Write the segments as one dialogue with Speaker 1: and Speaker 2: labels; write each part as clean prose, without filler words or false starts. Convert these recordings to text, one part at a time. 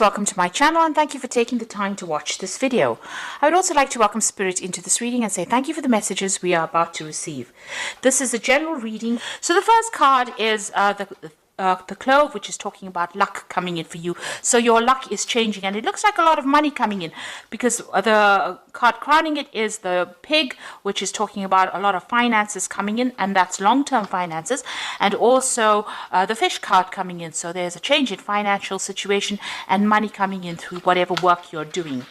Speaker 1: Welcome to my channel and thank you for taking the time to watch this video. I would also like to welcome Spirit into this reading and say thank you for the messages we are about to receive. This is a general reading. So the first card is the Clove, which is talking about luck coming in for you. So your luck is changing and it looks like a lot of money coming in, because the card crowning it is the Pig, which is talking about a lot of finances coming in, and that's long-term finances, and also the Fish card coming in. So there's a change in financial situation and money coming in through whatever work you're doing.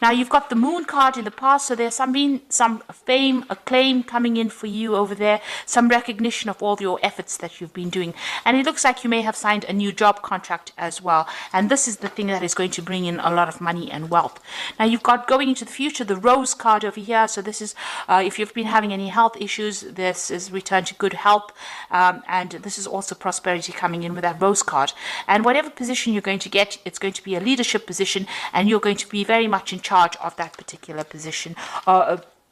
Speaker 1: Now you've got the Moon card in the past, so there's some fame, acclaim coming in for you over there, some recognition of all your efforts that you've been doing, and it looks like you may have signed a new job contract as well, and this is the thing that is going to bring in a lot of money and wealth. Now you've got, going into the future, the Rose card over here. So this is if you've been having any health issues, this is return to good health, and this is also prosperity coming in with that Rose card. And whatever position you're going to get, it's going to be a leadership position, and you're going to be very much in charge of that particular position,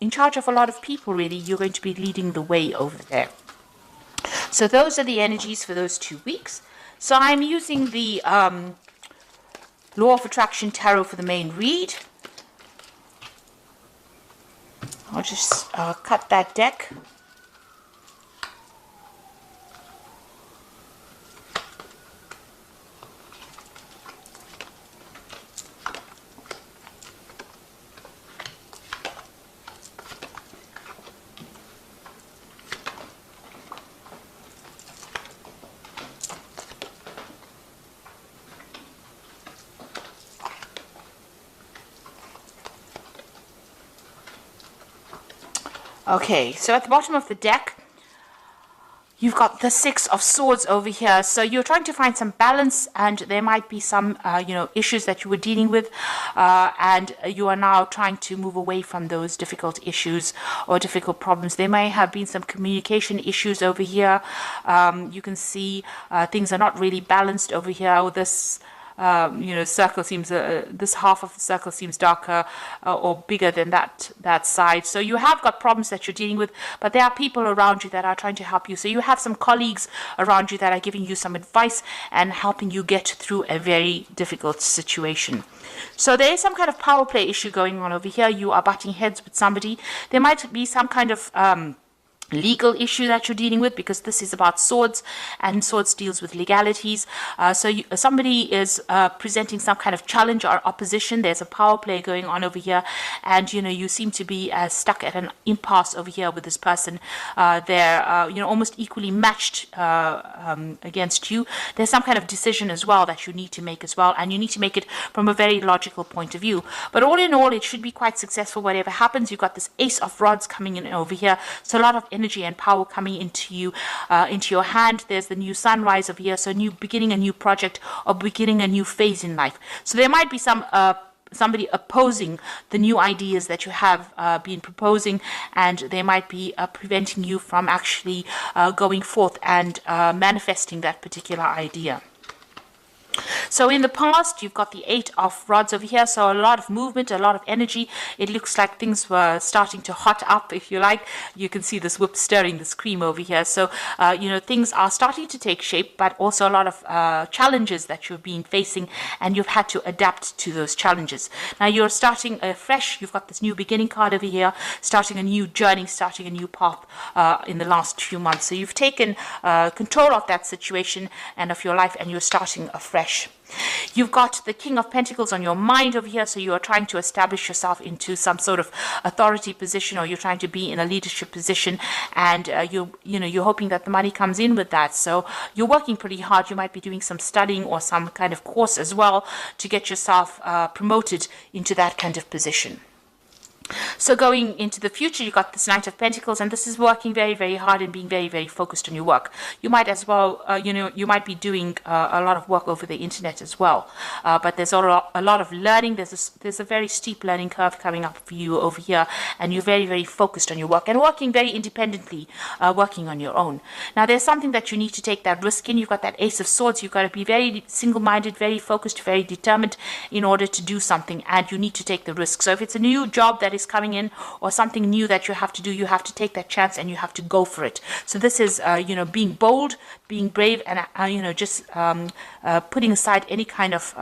Speaker 1: in charge of a lot of people. Really, you're going to be leading the way over there. So those are the energies for those 2 weeks. So I'm using the Law of Attraction Tarot for the main read. I'll just cut that deck. Okay, so at the bottom of the deck, you've got the Six of Swords over here. So you're trying to find some balance, and there might be some, issues that you were dealing with, and you are now trying to move away from those difficult issues or difficult problems. There may have been some communication issues over here. You can see things are not really balanced over here. This circle seems, this half of the circle seems darker or bigger than that side. So you have got problems that you're dealing with, but there are people around you that are trying to help you. So you have some colleagues around you that are giving you some advice and helping you get through a very difficult situation. So there is some kind of power play issue going on over here. You are butting heads with somebody. There might be some kind of legal issue that you're dealing with, because this is about swords, and swords deals with legalities. Somebody is presenting some kind of challenge or opposition. There's a power play going on over here, and you seem to be stuck at an impasse over here with this person. They're almost equally matched against you. There's some kind of decision as well that you need to make as well, and you need to make it from a very logical point of view. But all in all, it should be quite successful whatever happens. You've got this Ace of Rods coming in over here, so a lot of energy and power coming into you, into your hand. There's the new sunrise over here, so beginning a new project or beginning a new phase in life. So there might be somebody opposing the new ideas that you have been proposing, and they might be preventing you from actually going forth and manifesting that particular idea. So in the past, you've got the Eight of Rods over here, so a lot of movement, a lot of energy. It looks like things were starting to hot up, if you like. You can see this whip stirring this cream over here. So, things are starting to take shape, but also a lot of challenges that you've been facing, and you've had to adapt to those challenges. Now you're starting fresh. You've got this new beginning card over here, starting a new journey, starting a new path in the last few months. So you've taken control of that situation and of your life, and you're starting afresh. You've got the King of Pentacles on your mind over here, so you are trying to establish yourself into some sort of authority position, or you're trying to be in a leadership position, and you're hoping that the money comes in with that. So you're working pretty hard. You might be doing some studying or some kind of course as well to get yourself promoted into that kind of position. So going into the future, you've got this Knight of Pentacles, and this is working very, very hard and being very, very focused on your work. You might as well, you might be doing a lot of work over the internet as well. But there's a lot of learning. There's a very steep learning curve coming up for you over here, and you're very, very focused on your work and working very independently, working on your own. Now, there's something that you need to take that risk in. You've got that Ace of Swords. You've got to be very single-minded, very focused, very determined in order to do something, and you need to take the risk. So if it's a new job that is coming flying in, or something new that you have to do. You have to take that chance and you have to go for it. So this is, being bold, being brave, and, just putting aside any kind of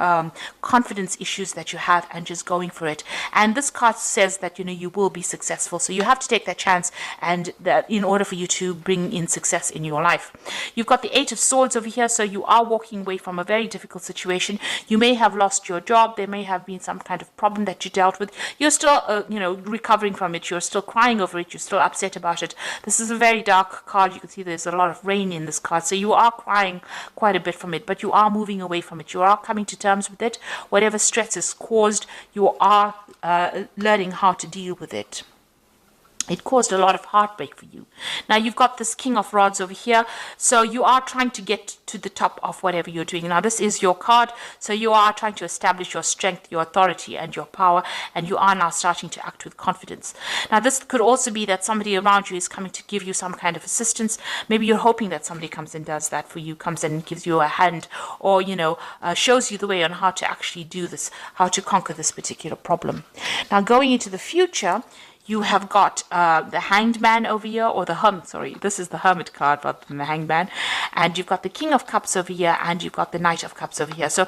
Speaker 1: confidence issues that you have and just going for it. And this card says that, you will be successful. So you have to take that chance, and that in order for you to bring in success in your life. You've got the Eight of Swords over here. So you are walking away from a very difficult situation. You may have lost your job. There may have been some kind of problem that you dealt with. You're still, recovering from it. You're still crying over it. You're still upset about it. This is a very dark card. You can see there's a lot of rain in this card. So you are crying quite a bit from it, but you are moving away from it. You are coming to terms with it. Whatever stress is caused, you are learning how to deal with it. It caused a lot of heartbreak for you. Now you've got this King of Rods over here. So you are trying to get to the top of whatever you're doing. Now this is your card. So you are trying to establish your strength, your authority, and your power. And you are now starting to act with confidence. Now this could also be that somebody around you is coming to give you some kind of assistance. Maybe you're hoping that somebody comes and does that for you, comes and gives you a hand, or, shows you the way on how to actually do this, how to conquer this particular problem. Now going into the future, you have got the Hanged Man over here, or the this is the Hermit card rather than the Hanged Man. And you've got the King of Cups over here, and you've got the Knight of Cups over here. So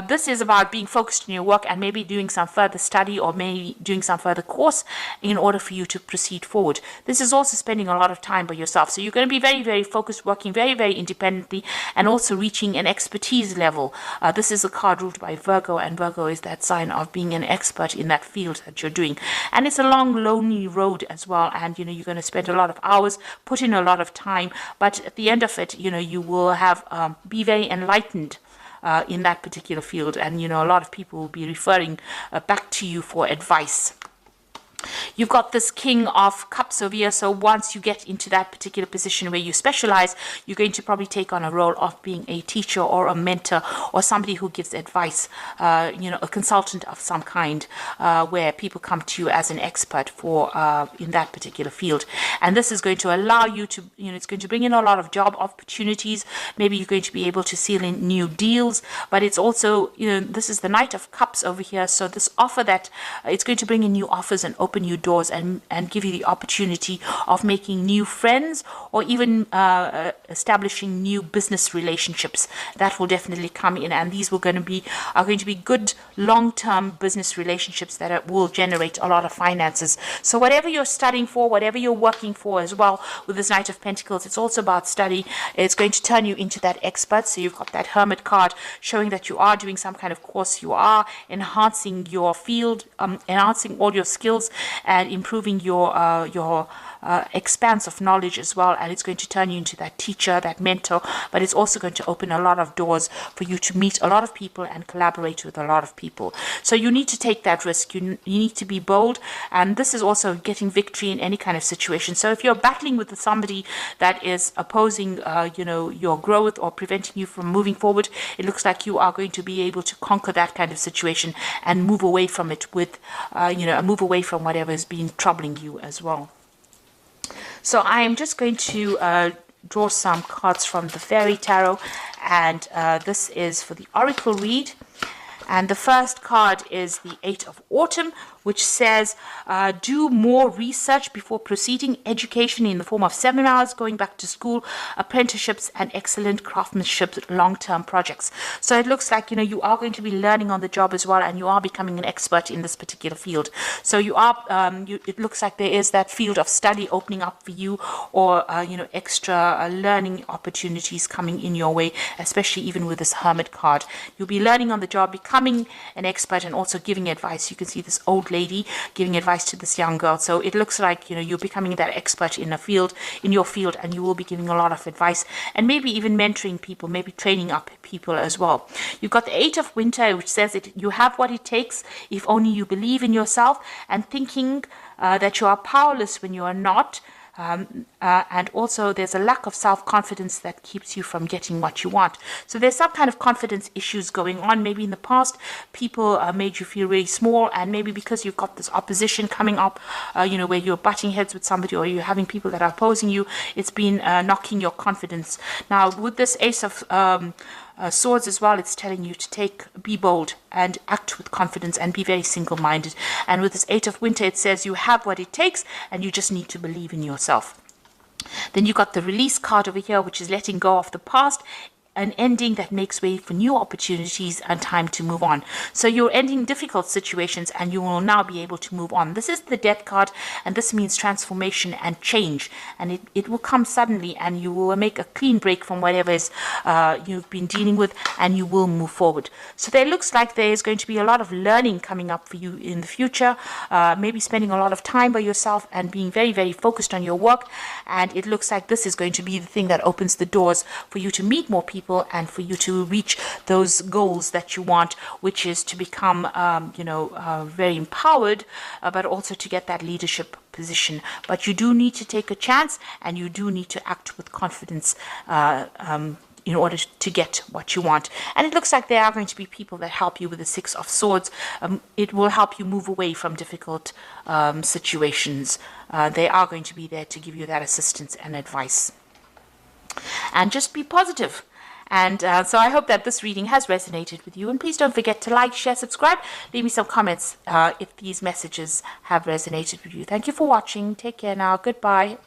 Speaker 1: this is about being focused in your work and maybe doing some further study, or maybe doing some further course in order for you to proceed forward. This is also spending a lot of time by yourself. So you're going to be very, very focused, working very, very independently, and also reaching an expertise level. This is a card ruled by Virgo, and Virgo is that sign of being an expert in that field that you're doing. And it's a long, lonely road as well, and you're going to spend a lot of hours, put in a lot of time, but at the end of it, you will have be very enlightened in that particular field, and a lot of people will be referring back to you for advice. You've got this King of Cups over here. So once you get into that particular position where you specialize, you're going to probably take on a role of being a teacher or a mentor, or somebody who gives advice, a consultant of some kind, where people come to you as an expert for in that particular field. And this is going to allow you to, it's going to bring in a lot of job opportunities. Maybe you're going to be able to seal in new deals, but it's also, this is the Knight of Cups over here. So this offer that it's going to bring in new offers and open new doors, and give you the opportunity of making new friends, or even establishing new business relationships. That will definitely come in, and these are going to be good long-term business relationships that will generate a lot of finances. So whatever you're studying for, whatever you're working for as well, with this Knight of Pentacles, it's also about study. It's going to turn you into that expert. So you've got that Hermit card showing that you are doing some kind of course, you are enhancing your field, enhancing all your skills, and improving your expanse of knowledge as well. And it's going to turn you into that teacher, that mentor, but it's also going to open a lot of doors for you to meet a lot of people and collaborate with a lot of people. So you need to take that risk. You need to be bold, and this is also getting victory in any kind of situation. So if you're battling with somebody that is opposing your growth, or preventing you from moving forward, it looks like you are going to be able to conquer that kind of situation and move away from it with move away from whatever has been troubling you as well. So I am just going to draw some cards from the Fairy Tarot, and this is for the Oracle read. And the first card is the Eight of Autumn, which says, do more research before proceeding. Education in the form of seminars, going back to school, apprenticeships, and excellent craftsmanship long-term projects. So it looks like, you are going to be learning on the job as well, and you are becoming an expert in this particular field. So you are, it looks like there is that field of study opening up for you, or, extra learning opportunities coming in your way, especially even with this Hermit card. You'll be learning on the job, becoming an expert, and also giving advice. You can see this old lady giving advice to this young girl. So it looks like, you're becoming that expert in your field, and you will be giving a lot of advice, and maybe even mentoring people, maybe training up people as well. You've got the Eight of Winter, which says that you have what it takes if only you believe in yourself, and thinking that you are powerless when you are not. And also there's a lack of self-confidence that keeps you from getting what you want. So there's some kind of confidence issues going on. Maybe in the past people made you feel really small, and maybe because you've got this opposition coming up, where you're butting heads with somebody, or you're having people that are opposing you, it's been knocking your confidence. Now with this Ace of Swords as well, it's telling you to be bold and act with confidence and be very single-minded. And with this Eight of Winter, it says you have what it takes and you just need to believe in yourself. Then you got the Release card over here, which is letting go of the past, an ending that makes way for new opportunities and time to move on. So you're ending difficult situations and you will now be able to move on. This is the Death card, and this means transformation and change, and it will come suddenly, and you will make a clean break from whatever is you've been dealing with, and you will move forward. So there looks like there is going to be a lot of learning coming up for you in the future, maybe spending a lot of time by yourself and being very, very focused on your work. And it looks like this is going to be the thing that opens the doors for you to meet more people and for you to reach those goals that you want, which is to become, very empowered, but also to get that leadership position. But you do need to take a chance, and you do need to act with confidence in order to get what you want. And it looks like there are going to be people that help you with the Six of Swords. It will help you move away from difficult situations. They are going to be there to give you that assistance and advice. And just be positive. And so I hope that this reading has resonated with you. And please don't forget to like, share, subscribe. Leave me some comments if these messages have resonated with you. Thank you for watching. Take care now. Goodbye.